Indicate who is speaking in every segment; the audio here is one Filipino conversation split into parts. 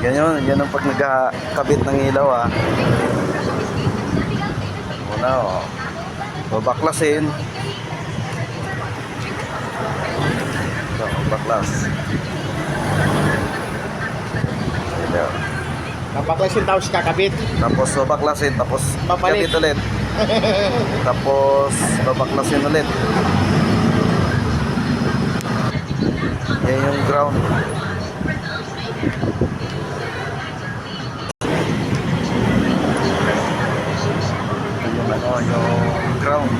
Speaker 1: Yan ang pag nagkakabit ng ilaw ah. Muna oh. Babaklasin. Ito, baklas. Ito.
Speaker 2: Napaklasin tapos kakabit.
Speaker 1: Tapos babaklasin, tapos
Speaker 2: Babalik.
Speaker 1: kabit ulit. Tapos babaklasin ulit. Yan yung ground. Yung ano, yung ground.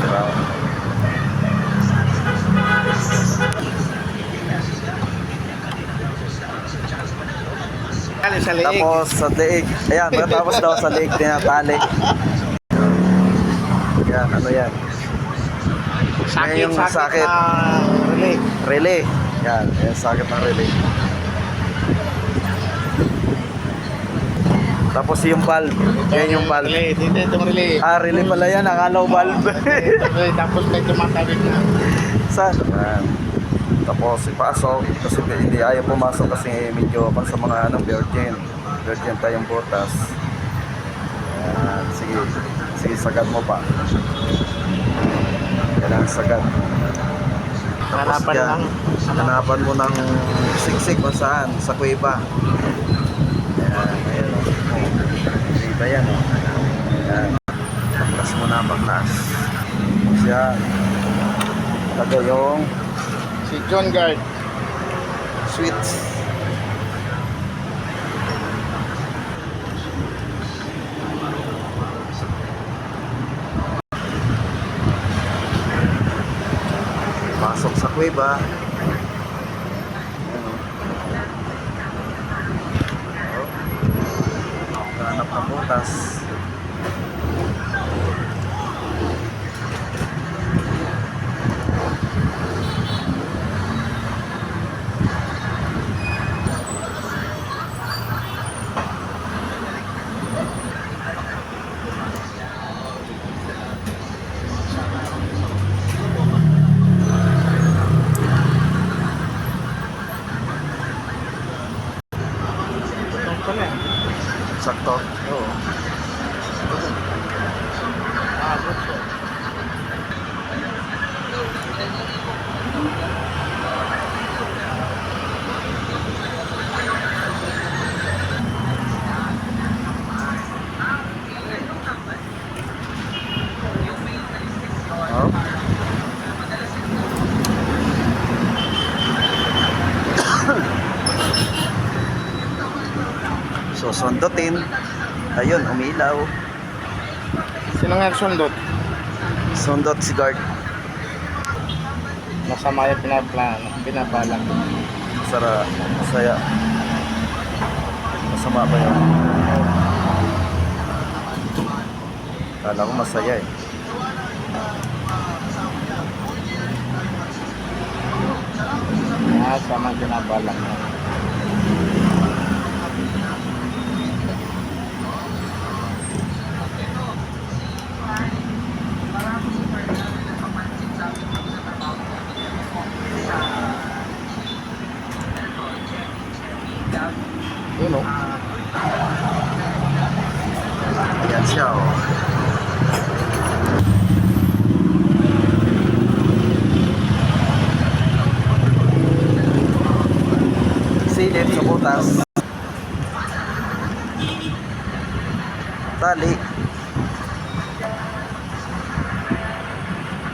Speaker 1: Ground.
Speaker 2: Kali sa leeg.
Speaker 1: Tapos sa leeg. Ayan, tapos daw sa leeg tinatali. Yan, ano yan?
Speaker 2: Sakit,
Speaker 1: yung
Speaker 2: sakit,
Speaker 1: sakit.
Speaker 2: na relay.
Speaker 1: Relay. Yan, yung sakit ng relay. Tapos yung valve. Yan yung valve.
Speaker 2: Relay, dito itong relay.
Speaker 1: Ah, relay pala yan. Akala ko valve.
Speaker 2: Tapos may tumatabit na.
Speaker 1: Saan? Yan. Tapos ipasok. Kasi hindi ayaw pumasok kasi medyo pang sa mga virgin. Virgin tayong butas. Yan. Sige. Sige, sagad mo pa. Yan ang sagad. Tapos
Speaker 2: Hanapan
Speaker 1: yan,
Speaker 2: lang.
Speaker 1: hanapan mo ng siksik kung saan, sa kuweba. Ayan, ayan o. Kuweba yan o. Ayan. Baklas mo na, baklas. Tapos yan. Lagay yung
Speaker 2: Si John Guard.
Speaker 1: switch. Pasok sa kuweba. Hanap ng butas.
Speaker 2: Ito pala.
Speaker 1: Sakto. Oo.
Speaker 2: Abot ko.
Speaker 1: Oh. So, sundutin. Ayun, umilaw.
Speaker 2: Sino nga sundot?
Speaker 1: Sundot si guard.
Speaker 2: Masama yung binabalak.
Speaker 1: Masaya. Masama ba yun? Kala ko masaya eh.
Speaker 2: Sama yung binabalak. Yun o.
Speaker 1: Ayan siya oh. Silip sa butas. Tali.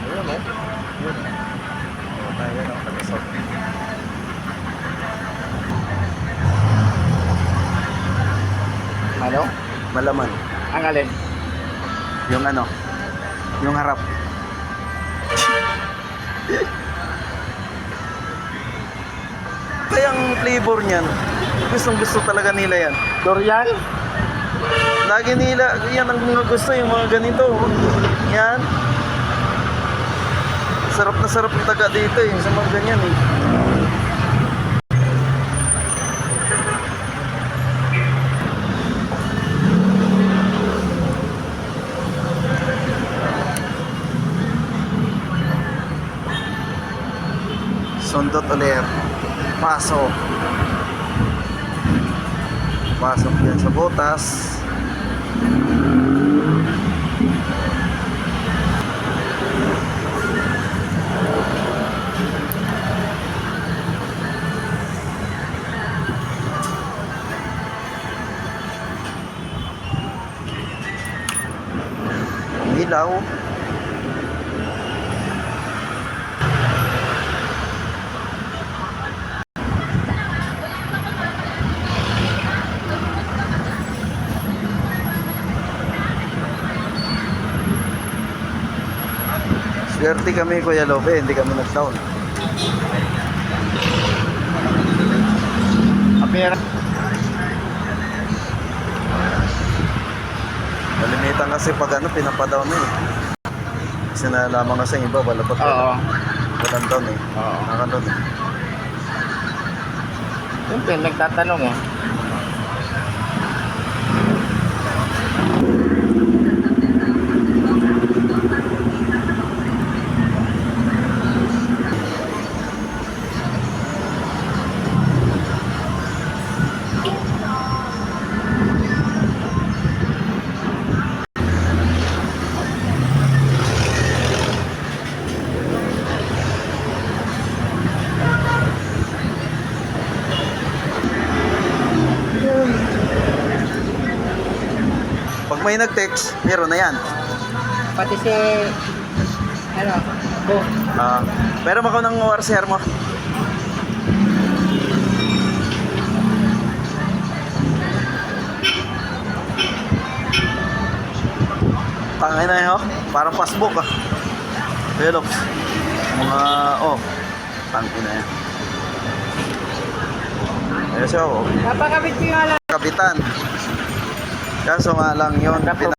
Speaker 2: Yun o.
Speaker 1: Ayan ang kalusot.
Speaker 2: Ano?
Speaker 1: Malaman.
Speaker 2: Ang alin?
Speaker 1: Yung ano? Yung harap. Kaya ang flavor niyan, gustong gusto talaga nila yan.
Speaker 2: Dorian?
Speaker 1: Lagi nila, yan ang mga gusto, yung mga ganito. Yan. Sarap na sarap yung taga dito eh, sa mga ganyan eh. Sondot ulit. paso. Pasok yan sa butas. Ilaw. Swerte kami Kuya Lobe, hindi kami nag-down.
Speaker 2: Apira.
Speaker 1: Malimitan kasi pag ano, pinapadown na eh. Kasi nalaman kasi yung iba, wala pa
Speaker 2: Oo.
Speaker 1: walang down eh.
Speaker 2: Oo.
Speaker 1: Nakanood eh.
Speaker 2: Siyempre, nagtatanong eh.
Speaker 1: Pag may nag-text, meron na yan.
Speaker 3: Pati si, ano, Bo.
Speaker 1: Pero ako ng ORCR mo. Tangay na yun, oh. Parang passbook ah. Velox. Mga, tangay na yan. Ayun siya, oh.
Speaker 3: Napakabit ko nga lang.
Speaker 1: Kapitan. Kaso nga lang yun,